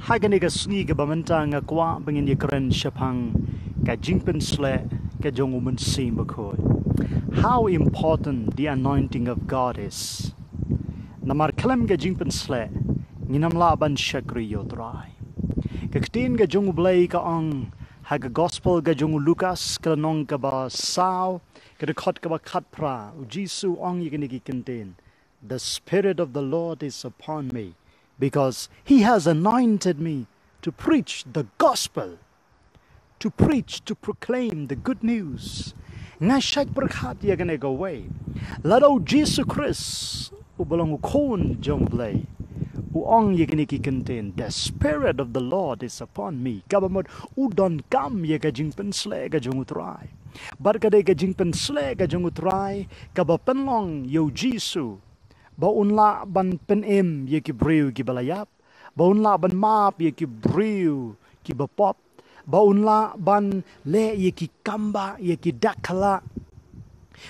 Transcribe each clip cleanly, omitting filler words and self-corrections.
Hagani ka sngi ka bamanta nga kwa bangin yakren shapang ka jingpen sle ka jongumun sim bakoy. How important the anointing of God is. Namar kalam ka jingpen sle nginam laban shakri yodrai. Ka ktin ka jongu blay ka ang haga gospel ka jongu Lucas ka nong ka ba saw ka dekot ka ba katpra u Jisu ang yikiniki kintin. The Spirit of the Lord is upon me, because He has anointed me to preach the gospel, to preach, to proclaim the good news. Nga siya berkat ya gane go away. Lado Jesus Christ, ubalong ukon jong blay, uong ya gane kikintin. The Spirit of the Lord is upon me. Kabamod udon kam ya gajing pensle gajong utray. Barkade gajing pensle gajong utray, kabapenlong yo Jesus. Baunla ban penem ye ki briu ki balayap, baunla ban map ye ki briu ki bapop, baunla ban le ye ki kamba ye ki dakala,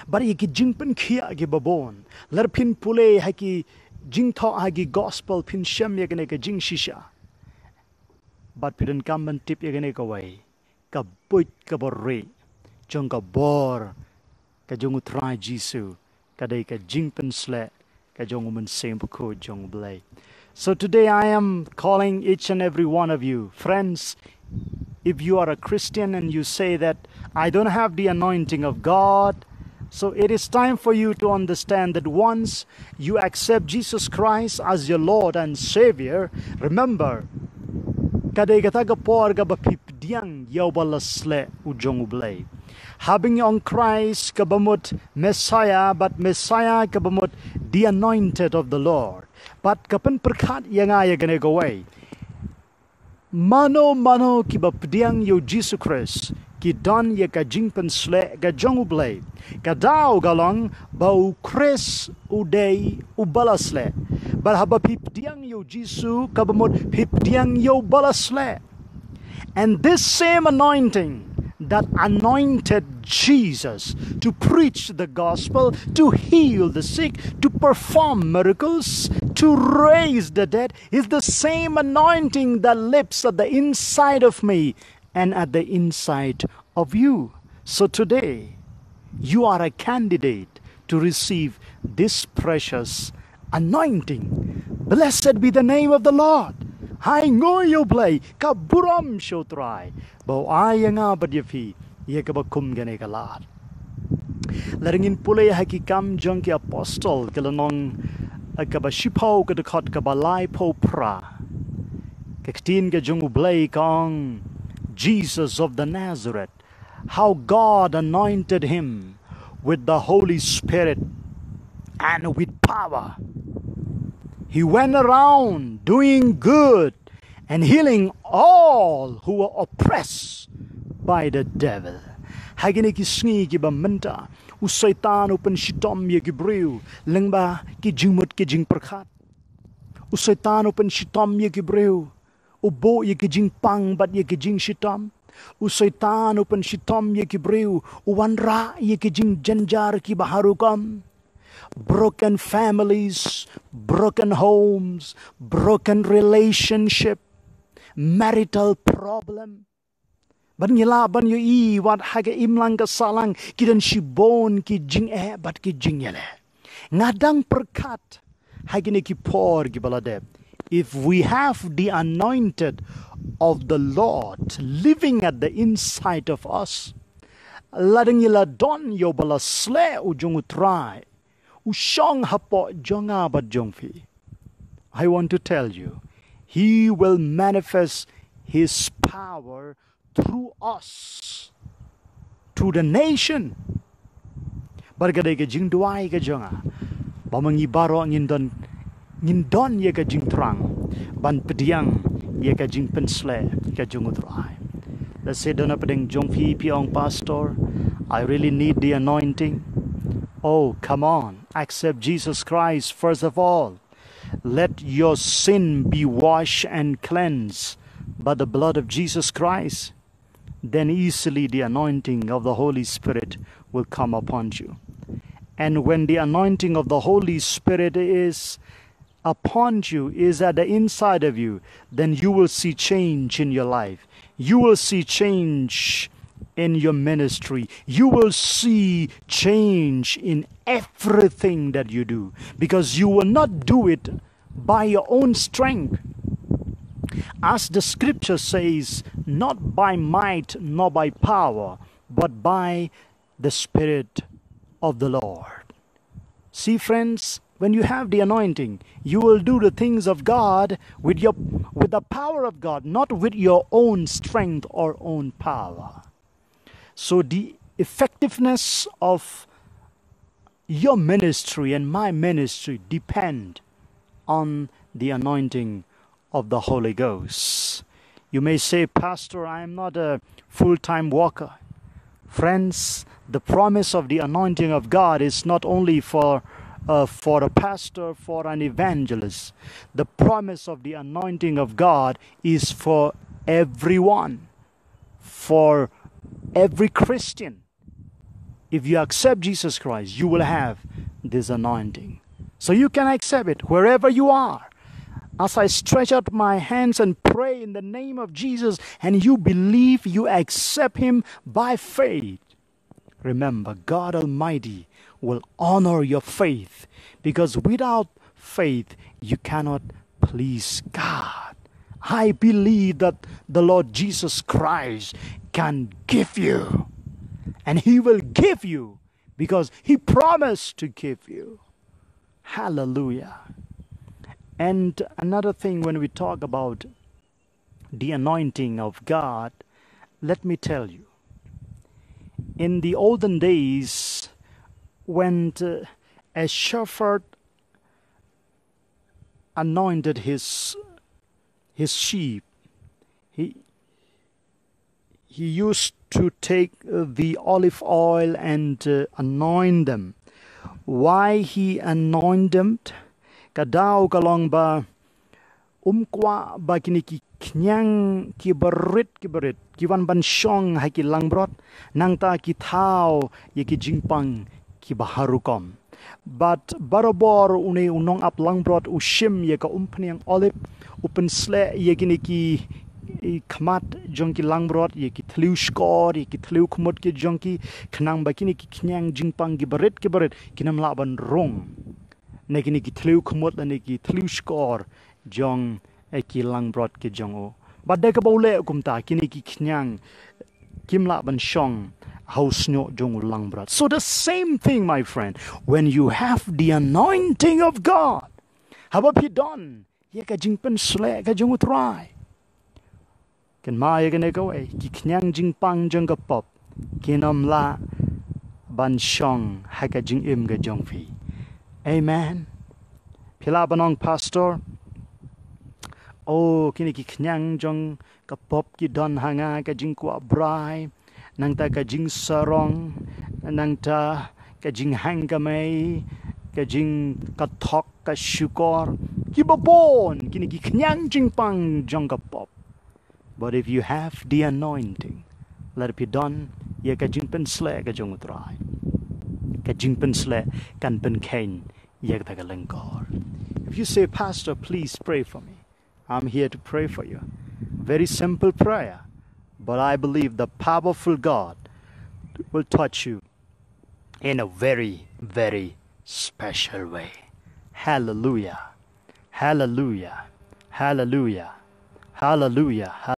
bar ye ki jingpen kia ki babon, lar pin pule ha ki jingtho ha ki gospel pin shem ye gane ka jing shisha, but pidin kamban tip ye gane ka way, ka buit ka borre, jong ka bor, ka jong utray Jisu, ka day ka jingpen sle. So today I am calling each and every one of you, friends, if you are a Christian and you say that I don't have the anointing of God, so it is time for you to understand that once you accept Jesus Christ as your Lord and Savior, remember, having on Christ kabamut Messiah, but Messiah kabamut the anointed of the Lord. But kapan perkat yang ay gane go away. Mano kibapdiang yo Jesus Christ ki don ye ka jingpen sle ka jongublay ka daw galong bau Chris uday ubalasle. But haba pipdiang yo Jesus kabamut pipdiang yo balasle. And this same anointing that anointed Jesus to preach the gospel, to heal the sick, to perform miracles, to raise the dead, is the same anointing that lives at the inside of me and at the inside of you. So today, you are a candidate to receive this precious anointing. Blessed be the name of the Lord. Hai ngoyo blay ka buram shotrai bau ayanga badyafi ye ka bakum gane kalat laringin pulay hakikam jong ki apostle kalanong ka ba shipaw ka dekot ka balay po pra kaktin ka jong blay kang Jesus of the Nazareth, how God anointed him with the Holy Spirit and with power. He went around doing good and healing all who were oppressed by the devil. Hagini ki sngi ki bamenta, usaitan upan shitom ye ki briu, lengba ki jingmut ki jing perkat. Usaitan upan shitom ye ki briu, ubo ye ki jing pang bat ye ki jing shitom. Usaitan upan shitom ye ki briu, uwanra ye ki jing janjar ki baharukam. Broken families, broken homes, broken relationship, marital problem. Ban ban yo I wat haga imlang ka salang kidan shibon ki jing bat ki jing yele. Ngadang perkat hagini ki por ki balade. If we have the anointed of the Lord living at the inside of us, ladang yela don yo bala sle ujung utrai. Ushong hapo jonga ba jongfi. I want to tell you, He will manifest His power through us to the nation. Bargade ka jing duai ka jonga. Bamangi baro ngindon ye ka jing trang. Ban pediang ye ka jing pensle ka jungutrai. Let's say dona pedeng jongfi piong pastor. I really need the anointing. Oh, come on. Accept Jesus Christ first of all. Let your sin be washed and cleansed by the blood of Jesus Christ. Then easily the anointing of the Holy Spirit will come upon you. And when the anointing of the Holy Spirit is upon you, is at the inside of you, then you will see change in your life. You will see change in your ministry. You will see change in everything that you do, because you will not do it by your own strength. As the scripture says, not by might nor by power, but by the Spirit of the Lord. See, friends, when you have the anointing, you will do the things of God with the power of God, not with your own strength or own power. So the effectiveness of your ministry and my ministry depend on the anointing of the Holy Ghost. You may say, Pastor, I am not a full-time worker. Friends, the promise of the anointing of God is not only for a pastor, for an evangelist. The promise of the anointing of God is for everyone, for every Christian. If you accept Jesus Christ, you will have this anointing. So you can accept it wherever you are. As I stretch out my hands and pray in the name of Jesus, and you believe, you accept Him by faith, remember, God Almighty will honor your faith, because without faith, you cannot please God. I believe that the Lord Jesus Christ can give you, and He will give you because He promised to give you. Hallelujah. And another thing, when we talk about the anointing of God, let me tell you, in the olden days, when a shepherd anointed his sheep, he used to take the olive oil and anoint them. Why he anointed them? Kadaw kalong ba umkwa ba kini ki knyang ki barit kiwan ban syong ha ki langbrot nang ta ki thao ye ki jingpang ki baharukom. But barabor une unong ap langbrot ushim ye ka umpniang olive upen sle ye kini ki khamat jong ki langbrot ye ki thliu skor ye ki thliu khmot ki jong ki khnang ba kini ki knyang jingpang ki barit kinam la ban rong. Nekini ki thliu khmot la neki thliu skor jong ki langbrot ki jong o. But de ka bole kumta kini ki knyang kimla ban shong hausnyo jong langbrot. So the same thing, my friend, when you have the anointing of God, how about he done? Ye ka jingpen sle ka jong utrai. Ken ma ye ka go e ki knyang jingpang jong ka pop kinam la ban shong ha ka jing im ka jong fi. Amen. Pila banong pastor. Oh, kini ki knyang jong kapop ki don hanga ka jing kwa brai, nang ta ka jing sarong, nang ta ka jing hangamay, ka jing katok ka shukor, ki babon kini ki knyang jing pang jong kapop. But if you have the anointing, let it be done. Ye ka jing pen sle ka jong utrai. Ka jing pen sle kan pen kain. If you say, Pastor, please pray for me, I'm here to pray for you. Very simple prayer, but I believe the powerful God will touch you in a very, very special way. Hallelujah. Hallelujah. Hallelujah. Hallelujah.